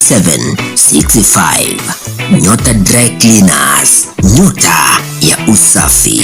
0765. Nyota Dry Cleaners, nyota ya usafi.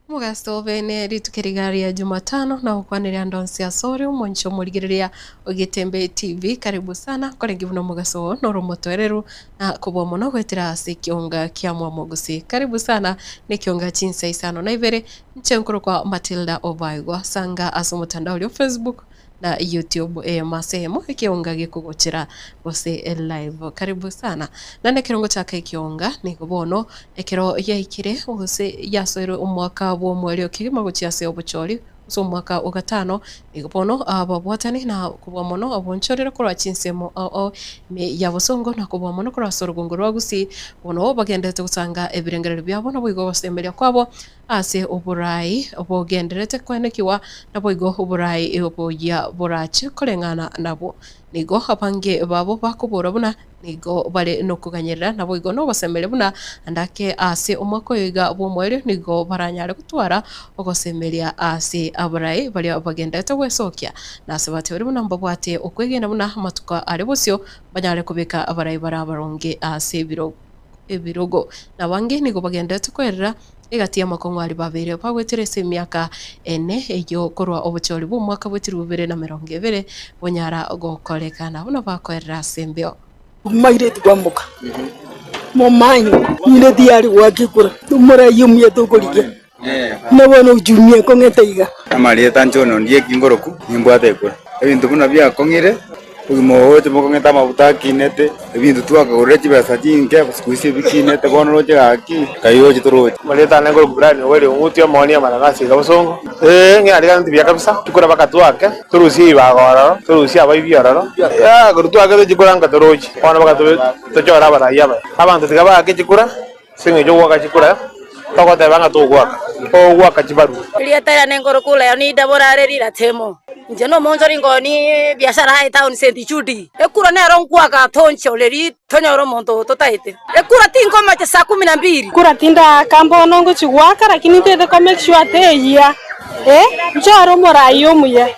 Mugasto bene ritukirigari ya Jumatano na ukwanira ndonsi ya sori umoncho murigiriria Ogitembe TV. Karibu sana kore givuno mugaso no rumotwereru na kubwo muno gwetira sikionga kia mwamogusi. Karibu sana ni kionga chinsa isano na ibere nchenkuru kwa Matilda Obaigwa sanga asomutandao lyo Facebook na YouTube masemo ikionga gikugochira bose live. Karibu sana nane kirongo chaka ikionga ni kubono ekero yaikire bose yasoero umwaka bwo mwelio kigima guchiase obuchori so mwaka ugatano igupono ababwatani na kubwa mono abonchorera kora chinsemo me yabosongo na kubwa mono kora sorgongo rwagusi bono bagendete gusanga ebirengerero byabo na bwigo basemerya kwabo ase oburayi obogenderete kwanekiwa na bwigo oburayi oboya borache korengana nabo nigo apange babo bakubura buna nigo bale no kuganyerera nabo igo no basemere buna andake ase umwako yiga bo mwere nigo baranyare gutwara ogosemeria ase aburayi bali bagendete gwesokya nase batebere buna mbabwate okwegenda buna matuka ari bosyo banyare kubeka aburayi barabaronge ase ebirogo na wange nigo bagendete kwerera igati amakongo ari babere bagweterese myaka ene eyo korwa obuchori bu mwaka bwetiru 2020 bonyara gokorekana buna bakorera sembyo maire twambuka momanyo nyine diari wakikura tumura yumye tokorikia nabona ujumye kongetaiga amali tanchono ndiye kingoroku nimbwate kura ebintu buna bya kongire umohote mokongeta mabuta kinete ebintu twakagorera chibesa chinke kusikuisi bikinete bono roje gaki kayo chitoroje maleta nengo brani wele umutyo monia managasi gabosongo ngi ari kanti bya kabisa tukura bakatwake turusi bagora turusi abayibyararo ya gorutwake chikuranga toroje bono bakatobe tochora barayaba abantu tigaba chikura singe jo waka chikura tokote banga togwaka ogwaka chibaru lietera nengo kula ni dabora rira temo njeno monjori ngoni biashara hai town sendi chudi ekura ne ronkwa ka toncho leri tonyoro monto totaite ekura tinko macha saa 12 kura tinda kambo nongo chigwaka lakini tete ka make sure teya njoro morayo muye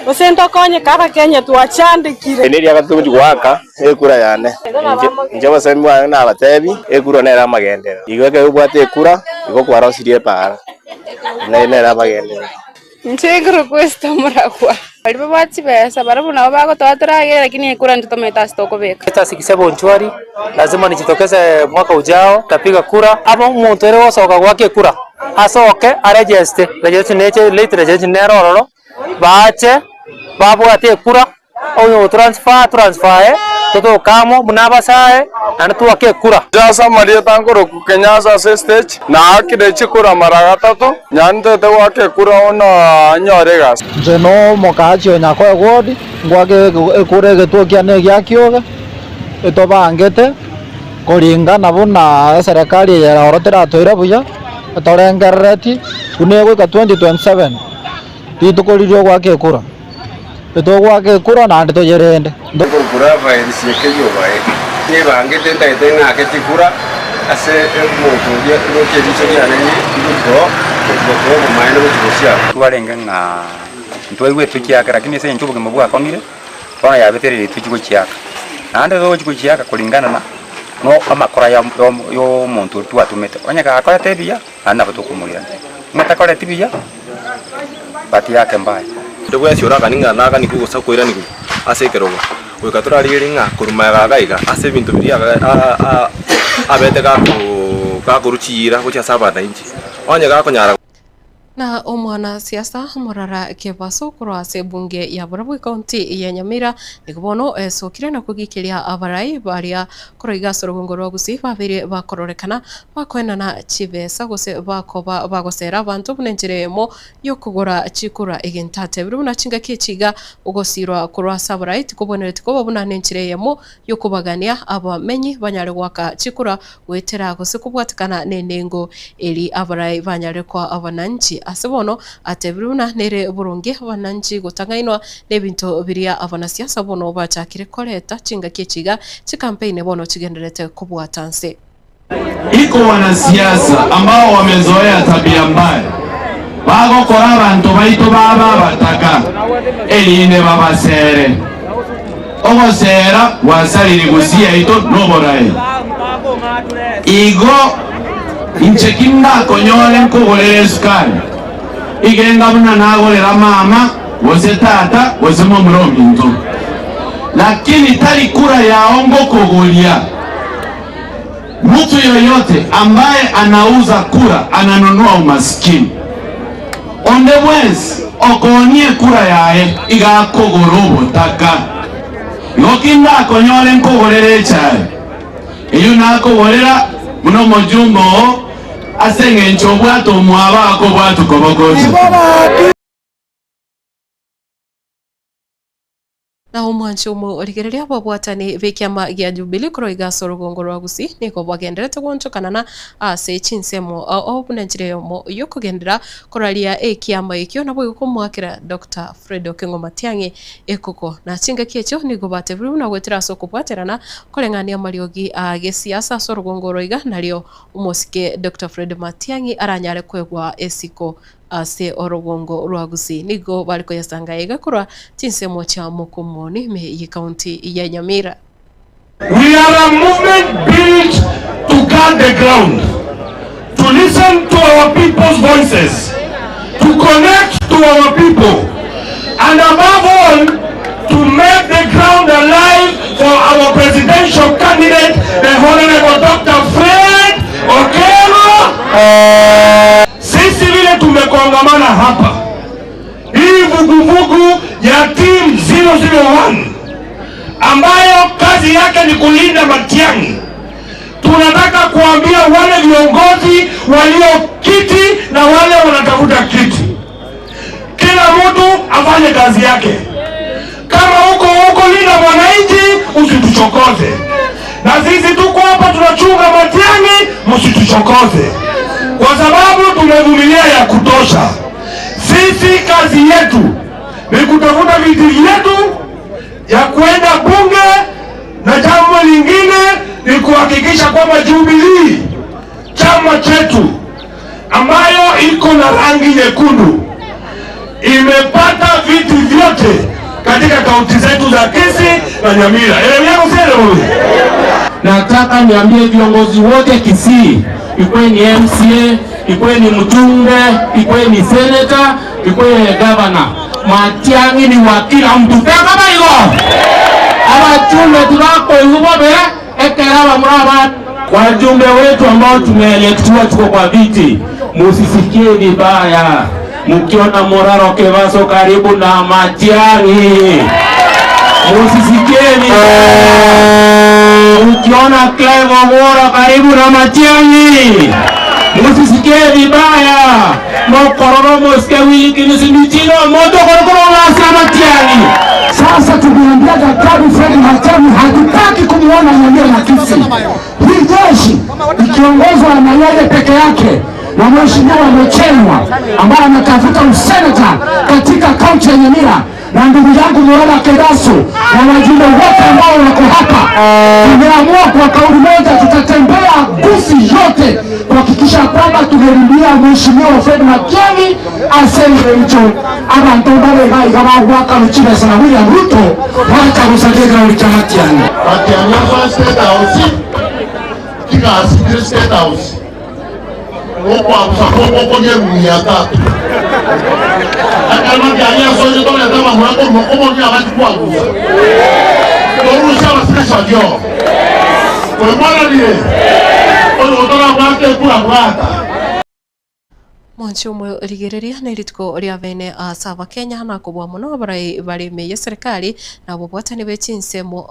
osento konye kara Kenya tuachandikire eneri akatunji gwaka ekura yane njaba semwa na abatebi ekura ne ramagendera igweke ubwate ekura iko kwara osirie para ne ramagendera Nchegro questo mrakwa. Balipo bati pesa barabu na baba toatrage lakini ekura nitotometa stoko beka. Hata sikisema nchwari lazima nijitokeze mwaka ujao tapiga kura hapo mtu leo soka kwake kura. Asoke arejeste neche late rejection neroro baache babu ate kura au transfer toto kamo munaba sae anatu ake kura jasa maria tangoro kenya sa stage na akide chikura maragata to nyande te wake kura ona nyoregas jeno mokacho na kwa wodi ngwage kure getukia ne yakioga etobangete koringa buna serikali ya orotera toira buya torengareti kunego ka 2027 titukoliryo gwake kura etogwake kura na ndo yerende kura vai siekeyo vai ne bangete ndaite na aketi kura ase moto ya roke dicho ya nani ndo ko maana kuchosha twarenga nga ntwaigwe tukiaka lakini sasa ntubuke mabwa kongire bana ya betere tukiko kiaka nande go chiko kiaka kulingana na no amakora yo muntu twatumete onyaka akora tebia ana batukumurira matakora tebia bati yake mbaya ndogwe cyora kaninga naka nikugusa kwira niku ase kerogo wikatura riringa kuruma gagaiga ase bintu biri abete gakuruchira gucha sabana inji onye gakonyara na omwana siasa Morara Kebaso kurwase bunge ya Burabu County ya Nyamira nikubono sokire na kugikiria abarai baria kuroiga Sorugongo rwa Gusii babiri bakororekana bakwenana chibesa gose bakoba bagosera abantu bunenjiremo yo kugura chikura egentate buri na chinga kichiga ugosirwa kurwasa abarai tikubonerete ko babuna nenjiremo yo kubagania abamenyi banyare gwaka chikura wetera gose kubwatikana nenengo eli abarai banyare kwa abananchi asebono atebruna nere burungi wananchi gutangainwa nebinto biria abanasiasa bono bachakire koleta chinga kichiga chikampeni bono chigenderete kubwatanse. Iko wanasiasa ambao wamezoea tabia mbaya bagokora abantu baito baba bataka eline babasere ogosera wasaliri gusia ito noborai igo inchekinda konyole nkugolere sukari igenda buna nagolera mama wose tata wose mumrominto lakini tali kura yaongo kugolia. Mtu yoyote ambaye anauza kura ananunua umaskini. Ondebwezi okonie kura yae igakogorobo taka yokinda konyole nkugolere chae iyo nakogolera muno mojumbo asenge nchobwato mwabako bwatu kobogoje na umwanchi umurigereria babwatani bekiama gya Jubilee kuroiga Sorugongo rwa Gusii niko bagenderete gwonchokana na ase chinsemo obunenjiremo yo kugendera koralia ekiama ekyo nabo kumwakira Dr. Fred Okengo Matiang'i ekoko na chinga kiecho nigo bateburu na gwetera soko bwaterana kolengania mariogi age siasa Sorugongo roiga nalio umosike Dr. Fred Matiang'i aranyare kwegwa esiko ase Orugongo rwa Gusii nigo baliko yasanga igakora chinsemo cha Mokomoni me yi county ya Nyamira. We are a movement built to guard the ground, to listen to our people's voices, to connect to our people, and above all, to make the ground alive for our presidential candidate, the Honorable Dr. Fred Okengo. Sisi vile tumekongamana hapa, hii vuguvugu ya team 001 ambayo kazi yake ni kulinda Matiang'i. Tunataka kuambia wale viongozi walio kiti na wale wanatafuta kiti, kila mtu afanye kazi yake. Kama huko linda mwananchi, usituchokoze. Na sisi tuko hapa tunachunga Matiang'i, msituchokoze. Kwa sababu tumevumilia ya kutosha. Sisi kazi yetu ni kutafuta viti vyetu ya kwenda bunge, na jambo lingine ni kuhakikisha kwamba Jubilee chama chetu ambayo iko na rangi nyekundu imepata viti vyote katika kaunti zetu za Kisii na Nyamira. Nataka niambie viongozi wote Kisii, ikuwe ni MCA, ikuwe ni mjumbe, ikuwe ni senator, ikuwe ni governor, Matiang'i ni wa kila mtu. Kama hiyo abajumbe tulako yubobe ekera mraba wajumbe wetu ambao tumeelektiwa tuko kwa viti, musisikie vibaya mkiona Morara Kebaso karibu na Matiang'i. Musisikie vibaya ukiona Clive Ogwora karibu na Matiang'i. Musisikie vibaya mokororo moske wiki nisinitino moto korokoro wasa Matiang'i. Sasa tumeambia Daktari Fred Matiang'i hatutaki kumuona Nyamira na Kisii. Hii jeshi ikiongozwa na yeye peke yake na Mheshimiwa Mochenwa ambaye anatafuta useneta katika kaunti ya Nyamira, na ndugu yangu Morara Kebaso na wajumbe wote ambao wako hapa, tumeamua kwa kauli moja tutatembea Gusii yote kuhakikisha kwamba tumerudia Mheshimiwa Fred Matiang'i aseme hicho abantu bale baiga bagwaka ruchira sana William Ruto hata kusajega ulicha Matiang'i. Matiang'i State House kika State House kwa sababu kwa nyeru ya tatu akama Matiang'i soje tole kama mwanako mkomo ni abati kwa jo. Kwa mwana liye. Otora mwake kula mwata. Mwancho murigereria ni ritko ria bene asaba Kenya na kubwa muno bari meye serikali na bobwatani bechinsemo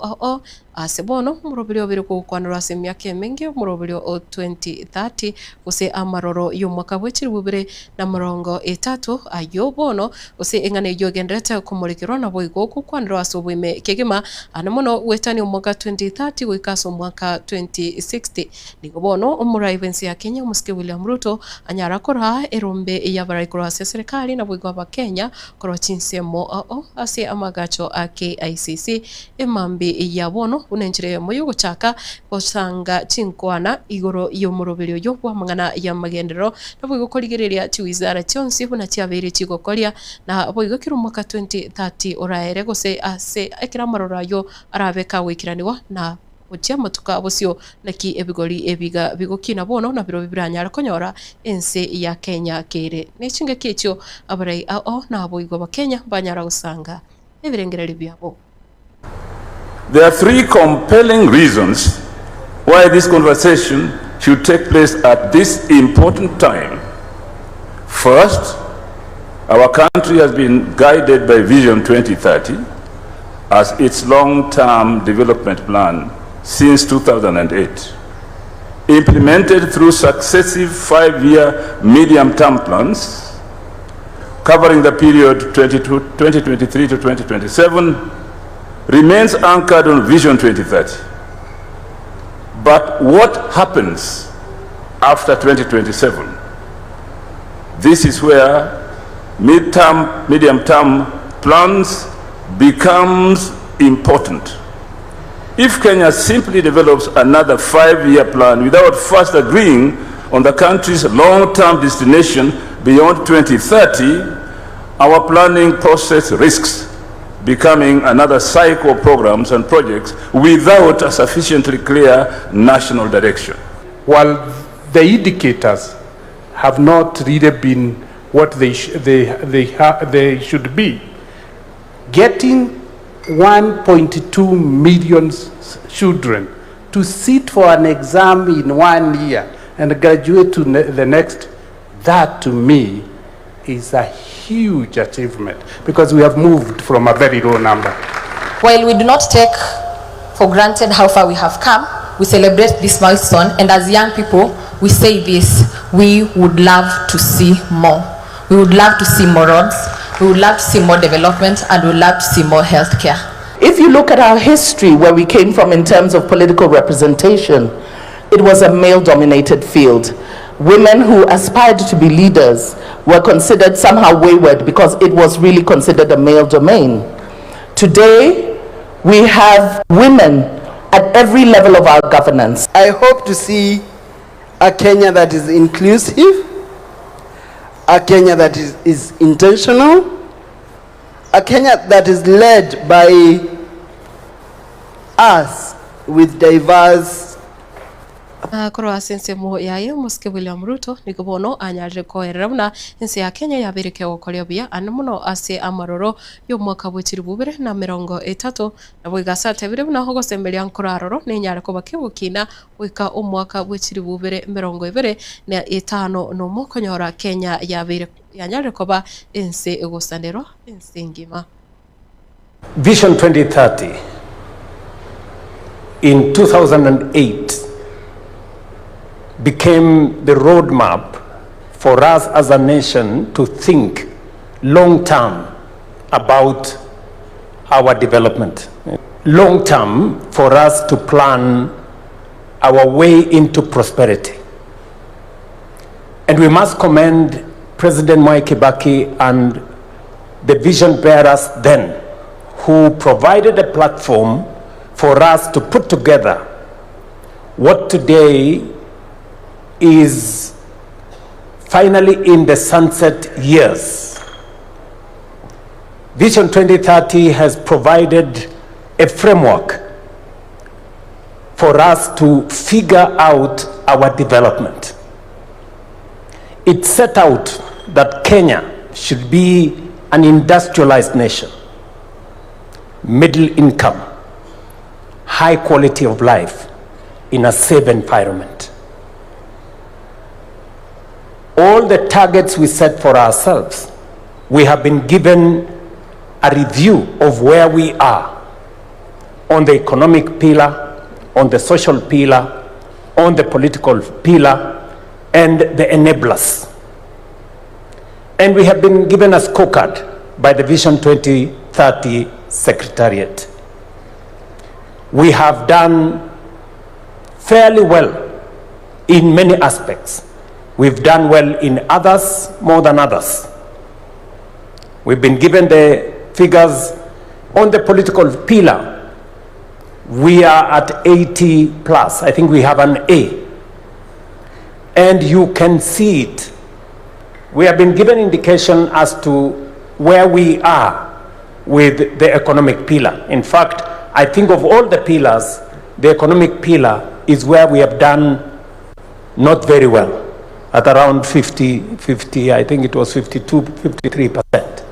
asebono murobirio biri kukwanura semya kemingi murobirio 2030 use amaroro y'umwaka w'ekiri bubire na murongo 3 ayo bono use engane yogendrete kumurikirwa na boigo kukwanura asubwime kegema anamono wetani umwaka 2030 wikaso umwaka 2060 nigo bono umuraivensi ya Kenya Muske William Ruto anyara kora erombe y'abaraikoro ase serikali na boigo ba Kenya koro chinsemo ase amagacho a KICC emambi ya bono unenjire mu yugo chaka bosanga chinkwana igoro y'umuroberio yo bwamangana ya magendero na boigo korigereria chiwizara chonsi buna chiabere chigokoria na boigo kiro mwaka 2030 oraere gose ase ekira marora yo arabeka wikiraniwa na Ujia matuka abosio naki ebigori ebiga bigokina bono na biro bibiranyara konyora ense ya Kenya kere nechinga kicho abarai na aboigo ba Kenya banyara gusanga ebirengereri byabo. There are three compelling reasons why this conversation should take place at this important time. First, our country has been guided by Vision 2030 as its long-term development plan since 2008, implemented through successive 5-year medium-term plans covering the period 2023 to 2027, remains anchored on Vision 2030. But what happens after 2027? This is where medium-term plans becomes important. If Kenya simply develops another 5-year plan without first agreeing on the country's long-term destination beyond 2030, our planning process risks becoming another cycle of programs and projects without a sufficiently clear national direction. While the indicators have not really been what they should be, getting 1.2 million children to sit for an exam in 1 year and graduate to the next, that to me is a huge achievement because we have moved from a very low number. While we do not take for granted how far we have come, we celebrate this milestone, and as young people, we say this: we would love to see more. We would love to see more roads, we would love to see more development, and we would love to see more healthcare. If you look at our history, where we came from in terms of political representation, it was a male-dominated field. Women who aspired to be leaders were considered somehow wayward because it was really considered a male domain. Today, we have women at every level of our governance. I hope to see a Kenya that is inclusive, a Kenya that is intentional, a Kenya that is led by us with diverse koro asense mo yaye Muske William Ruto nikobono anyarire koererana ense ya Kenya yabirike okoria bia anamuno ase amaroro yo mwaka bw'ekiri bubire na 30 na bwigasate bire na hogo sembelia nkoraroro nenyare ko bakibukina wika umwaka bw'ekiri bubire 25 no mokonyora Kenya yabire yanyarire ko ba ense egosandero ense ngima. Vision 2030 in 2008 became the roadmap for us as a nation to think long term about our development. Long term for us to plan our way into prosperity. And we must commend President Mwai Kibaki and the vision bearers then, who provided a platform for us to put together what today is finally in the sunset years. Vision 2030 has provided a framework for us to figure out our development. It set out that Kenya should be an industrialized nation, middle income, high quality of life in a safe environment. All the targets we set for ourselves, we have been given a review of where we are on the economic pillar, on the social pillar, on the political pillar, and the enablers. And we have been given a scorecard by the Vision 2030 Secretariat. We have done fairly well in many aspects. We've done well in others more than others. We've been given the figures on the political pillar. We are at 80 plus. I think we have an A. And you can see it. We have been given indication as to where we are with the economic pillar. In fact, I think of all the pillars, the economic pillar is where we have done not very well, at around 50, I think it was 52, 53%.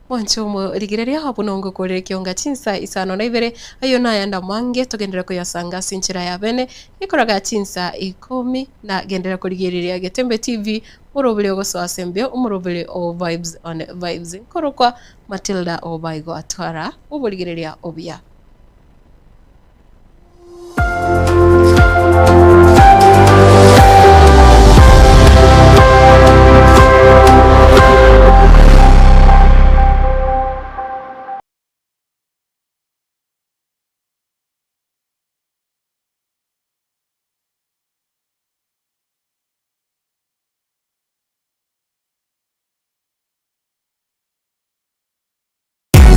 Wanchomo rigireria hapo nongo kore kionga chinsa isano na ibere ayo na yanda mwange tugendera ko yasanga sinchira ya bene ikoraga chinsa 10 na gendera ko rigireria Getembe TV urobele ogoso asembio umurobele o vibes on vibes korokwa Matilda Obaigo atwara uburigireria obia.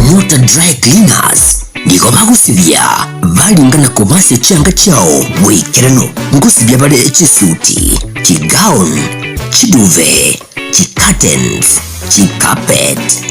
Nyota Dry Cleaners niko bagusibya balingana kubase cyanga cyao wekerano ngusibya bale chisuti kigown chiduve chicurtains chicapet